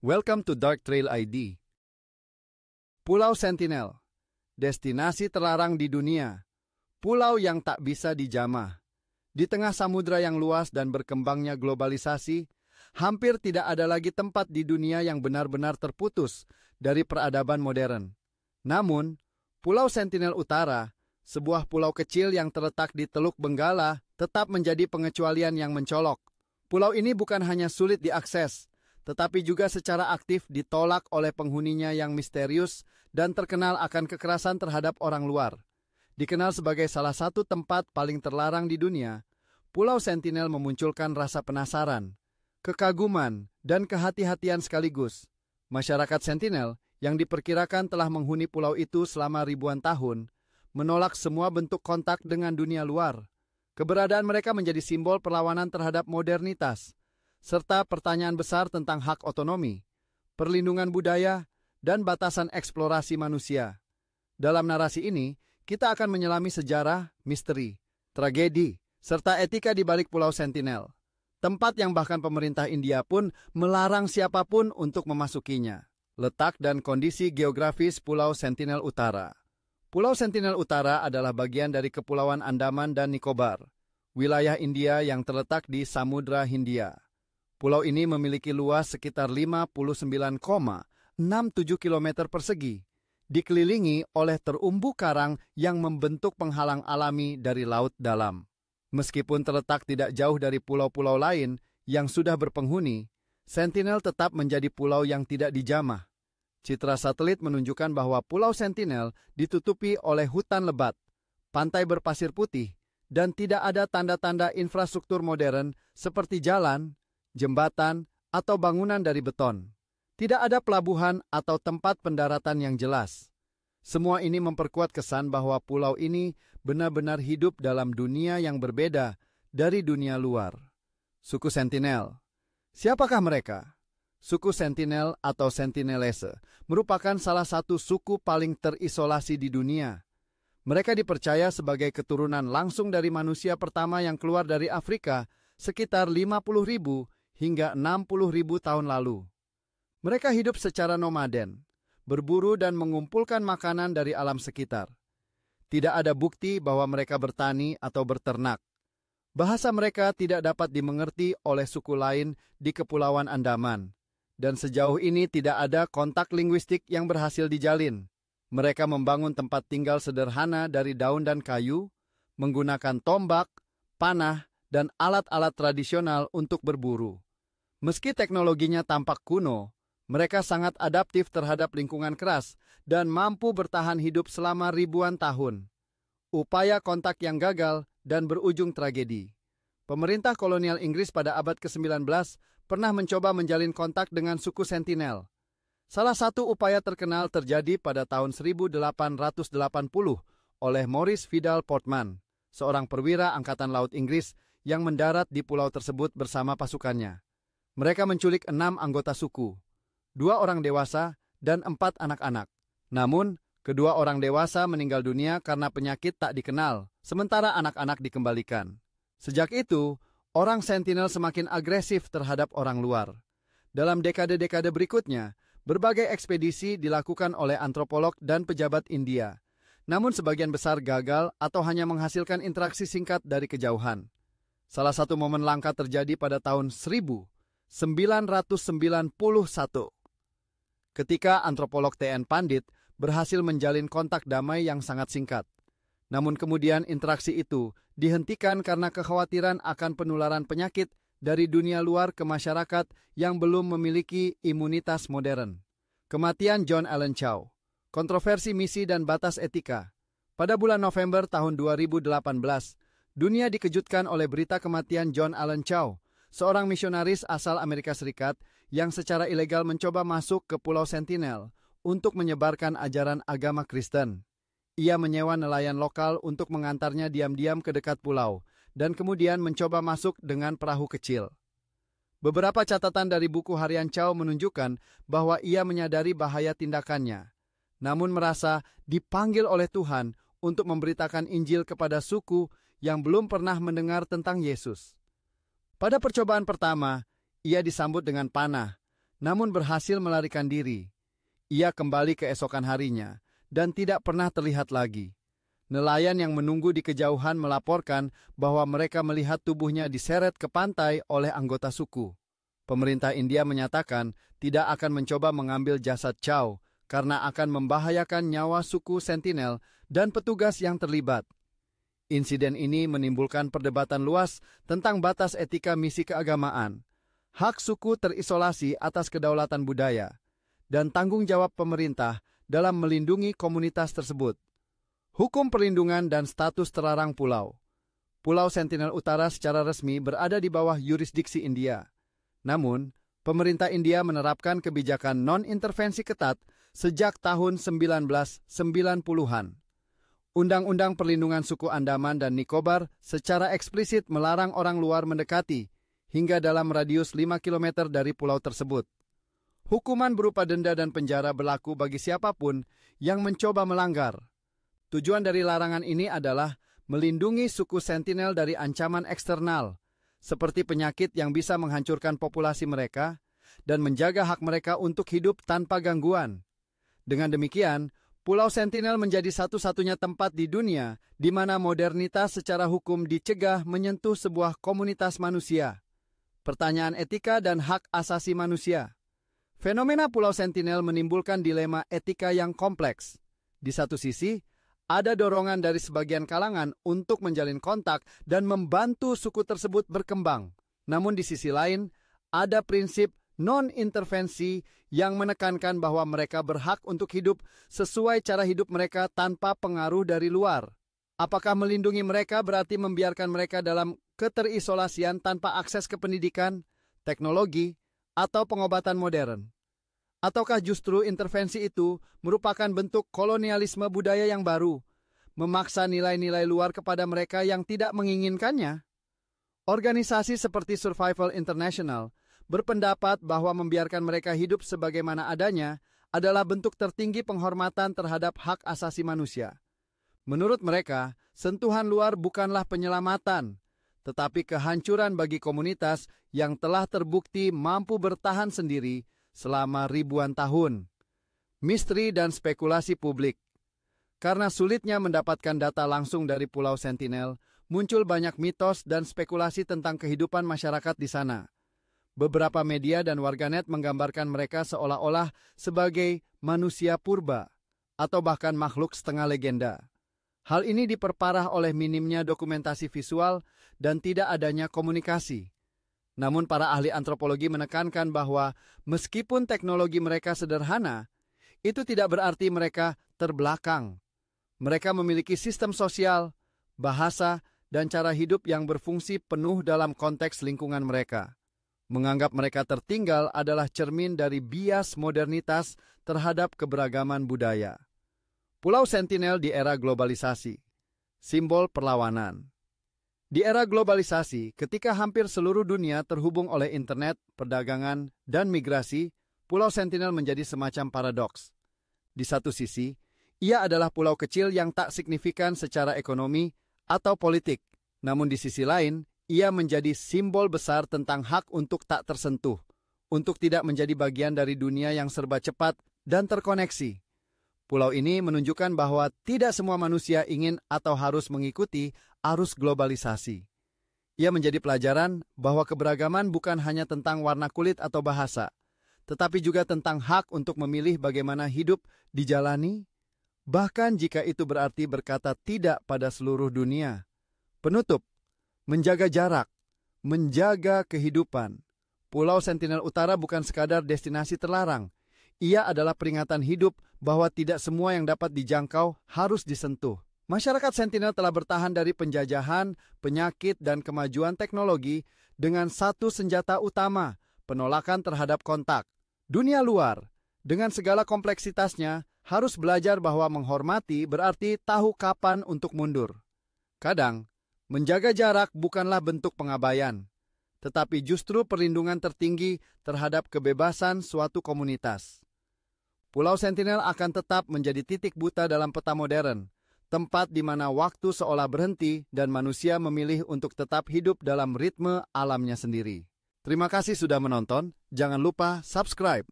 Welcome to Dark Trail ID. Pulau Sentinel, destinasi terlarang di dunia. Pulau yang tak bisa dijamah. Di tengah samudra yang luas dan berkembangnya globalisasi, hampir tidak ada lagi tempat di dunia yang benar-benar terputus dari peradaban modern. Namun, Pulau Sentinel Utara, sebuah pulau kecil yang terletak di Teluk Benggala, tetap menjadi pengecualian yang mencolok. Pulau ini bukan hanya sulit diakses, tetapi juga secara aktif ditolak oleh penghuninya yang misterius dan terkenal akan kekerasan terhadap orang luar. Dikenal sebagai salah satu tempat paling terlarang di dunia, Pulau Sentinel memunculkan rasa penasaran, kekaguman, dan kehati-hatian sekaligus. Masyarakat Sentinel yang diperkirakan telah menghuni pulau itu selama ribuan tahun, menolak semua bentuk kontak dengan dunia luar. Keberadaan mereka menjadi simbol perlawanan terhadap modernitas, serta pertanyaan besar tentang hak otonomi, perlindungan budaya, dan batasan eksplorasi manusia. Dalam narasi ini, kita akan menyelami sejarah, misteri, tragedi, serta etika di balik Pulau Sentinel, tempat yang bahkan pemerintah India pun melarang siapapun untuk memasukinya. Letak dan kondisi geografis Pulau Sentinel Utara. Pulau Sentinel Utara adalah bagian dari Kepulauan Andaman dan Nicobar, wilayah India yang terletak di Samudra Hindia. Pulau ini memiliki luas sekitar 59,67 km persegi, dikelilingi oleh terumbu karang yang membentuk penghalang alami dari laut dalam. Meskipun terletak tidak jauh dari pulau-pulau lain yang sudah berpenghuni, Sentinel tetap menjadi pulau yang tidak dijamah. Citra satelit menunjukkan bahwa Pulau Sentinel ditutupi oleh hutan lebat, pantai berpasir putih, dan tidak ada tanda-tanda infrastruktur modern seperti jalan, jembatan, atau bangunan dari beton. Tidak ada pelabuhan atau tempat pendaratan yang jelas. Semua ini memperkuat kesan bahwa pulau ini benar-benar hidup dalam dunia yang berbeda dari dunia luar. Suku Sentinel. Siapakah mereka? Suku Sentinel atau Sentinelese merupakan salah satu suku paling terisolasi di dunia. Mereka dipercaya sebagai keturunan langsung dari manusia pertama yang keluar dari Afrika sekitar 50.000 hingga 60.000 tahun lalu. Mereka hidup secara nomaden, berburu dan mengumpulkan makanan dari alam sekitar. Tidak ada bukti bahwa mereka bertani atau berternak. Bahasa mereka tidak dapat dimengerti oleh suku lain di Kepulauan Andaman, dan sejauh ini tidak ada kontak linguistik yang berhasil dijalin. Mereka membangun tempat tinggal sederhana dari daun dan kayu, menggunakan tombak, panah, dan alat-alat tradisional untuk berburu. Meski teknologinya tampak kuno, mereka sangat adaptif terhadap lingkungan keras dan mampu bertahan hidup selama ribuan tahun. Upaya kontak yang gagal dan berujung tragedi. Pemerintah kolonial Inggris pada abad ke-19 pernah mencoba menjalin kontak dengan suku Sentinel. Salah satu upaya terkenal terjadi pada tahun 1880 oleh Maurice Vidal Portman, seorang perwira Angkatan Laut Inggris yang mendarat di pulau tersebut bersama pasukannya. Mereka menculik 6 anggota suku, 2 orang dewasa dan 4 anak-anak. Namun, kedua orang dewasa meninggal dunia karena penyakit tak dikenal, sementara anak-anak dikembalikan. Sejak itu, orang Sentinel semakin agresif terhadap orang luar. Dalam dekade-dekade berikutnya, berbagai ekspedisi dilakukan oleh antropolog dan pejabat India. Namun sebagian besar gagal atau hanya menghasilkan interaksi singkat dari kejauhan. Salah satu momen langka terjadi pada tahun 1991, ketika antropolog T.N. Pandit berhasil menjalin kontak damai yang sangat singkat. Namun kemudian interaksi itu dihentikan karena kekhawatiran akan penularan penyakit dari dunia luar ke masyarakat yang belum memiliki imunitas modern. Kematian John Allen Chow, kontroversi misi dan batas etika. Pada bulan November tahun 2018, dunia dikejutkan oleh berita kematian John Allen Chow, seorang misionaris asal Amerika Serikat yang secara ilegal mencoba masuk ke Pulau Sentinel untuk menyebarkan ajaran agama Kristen. Ia menyewa nelayan lokal untuk mengantarnya diam-diam ke dekat pulau dan kemudian mencoba masuk dengan perahu kecil. Beberapa catatan dari buku harian Chow menunjukkan bahwa ia menyadari bahaya tindakannya, namun merasa dipanggil oleh Tuhan untuk memberitakan Injil kepada suku yang belum pernah mendengar tentang Yesus. Pada percobaan pertama, ia disambut dengan panah, namun berhasil melarikan diri. Ia kembali keesokan harinya dan tidak pernah terlihat lagi. Nelayan yang menunggu di kejauhan melaporkan bahwa mereka melihat tubuhnya diseret ke pantai oleh anggota suku. Pemerintah India menyatakan tidak akan mencoba mengambil jasad Chow karena akan membahayakan nyawa suku Sentinel dan petugas yang terlibat. Insiden ini menimbulkan perdebatan luas tentang batas etika misi keagamaan, hak suku terisolasi atas kedaulatan budaya, dan tanggung jawab pemerintah dalam melindungi komunitas tersebut. Hukum perlindungan dan status terlarang pulau. Pulau Sentinel Utara secara resmi berada di bawah yurisdiksi India. Namun, pemerintah India menerapkan kebijakan non-intervensi ketat sejak tahun 1990-an. Undang-Undang Perlindungan Suku Andaman dan Nicobar secara eksplisit melarang orang luar mendekati hingga dalam radius 5 km dari pulau tersebut. Hukuman berupa denda dan penjara berlaku bagi siapapun yang mencoba melanggar. Tujuan dari larangan ini adalah melindungi suku Sentinel dari ancaman eksternal, seperti penyakit yang bisa menghancurkan populasi mereka, dan menjaga hak mereka untuk hidup tanpa gangguan. Dengan demikian, Pulau Sentinel menjadi satu-satunya tempat di dunia di mana modernitas secara hukum dicegah menyentuh sebuah komunitas manusia. Pertanyaan etika dan hak asasi manusia. Fenomena Pulau Sentinel menimbulkan dilema etika yang kompleks. Di satu sisi, ada dorongan dari sebagian kalangan untuk menjalin kontak dan membantu suku tersebut berkembang. Namun di sisi lain, ada prinsip non-intervensi yang menekankan bahwa mereka berhak untuk hidup sesuai cara hidup mereka tanpa pengaruh dari luar. Apakah melindungi mereka berarti membiarkan mereka dalam keterisolasian tanpa akses ke pendidikan, teknologi, atau pengobatan modern? Ataukah justru intervensi itu merupakan bentuk kolonialisme budaya yang baru, memaksa nilai-nilai luar kepada mereka yang tidak menginginkannya? Organisasi seperti Survival International berpendapat bahwa membiarkan mereka hidup sebagaimana adanya adalah bentuk tertinggi penghormatan terhadap hak asasi manusia. Menurut mereka, sentuhan luar bukanlah penyelamatan, tetapi kehancuran bagi komunitas yang telah terbukti mampu bertahan sendiri selama ribuan tahun. Misteri dan spekulasi publik. Karena sulitnya mendapatkan data langsung dari Pulau Sentinel, muncul banyak mitos dan spekulasi tentang kehidupan masyarakat di sana. Beberapa media dan warganet menggambarkan mereka seolah-olah sebagai manusia purba atau bahkan makhluk setengah legenda. Hal ini diperparah oleh minimnya dokumentasi visual dan tidak adanya komunikasi. Namun para ahli antropologi menekankan bahwa meskipun teknologi mereka sederhana, itu tidak berarti mereka terbelakang. Mereka memiliki sistem sosial, bahasa, dan cara hidup yang berfungsi penuh dalam konteks lingkungan mereka. Menganggap mereka tertinggal adalah cermin dari bias modernitas terhadap keberagaman budaya. Pulau Sentinel di era globalisasi. Simbol perlawanan. Di era globalisasi, ketika hampir seluruh dunia terhubung oleh internet, perdagangan, dan migrasi, Pulau Sentinel menjadi semacam paradoks. Di satu sisi, ia adalah pulau kecil yang tak signifikan secara ekonomi atau politik. Namun di sisi lain, ia menjadi simbol besar tentang hak untuk tak tersentuh, untuk tidak menjadi bagian dari dunia yang serba cepat dan terkoneksi. Pulau ini menunjukkan bahwa tidak semua manusia ingin atau harus mengikuti arus globalisasi. Ia menjadi pelajaran bahwa keberagaman bukan hanya tentang warna kulit atau bahasa, tetapi juga tentang hak untuk memilih bagaimana hidup dijalani, bahkan jika itu berarti berkata tidak pada seluruh dunia. Penutup. Menjaga jarak, menjaga kehidupan. Pulau Sentinel Utara bukan sekadar destinasi terlarang. Ia adalah peringatan hidup bahwa tidak semua yang dapat dijangkau harus disentuh. Masyarakat Sentinel telah bertahan dari penjajahan, penyakit, dan kemajuan teknologi dengan satu senjata utama, penolakan terhadap kontak. Dunia luar, dengan segala kompleksitasnya, harus belajar bahwa menghormati berarti tahu kapan untuk mundur. Kadang, menjaga jarak bukanlah bentuk pengabaian, tetapi justru perlindungan tertinggi terhadap kebebasan suatu komunitas. Pulau Sentinel akan tetap menjadi titik buta dalam peta modern, tempat di mana waktu seolah berhenti dan manusia memilih untuk tetap hidup dalam ritme alamnya sendiri. Terima kasih sudah menonton. Jangan lupa subscribe.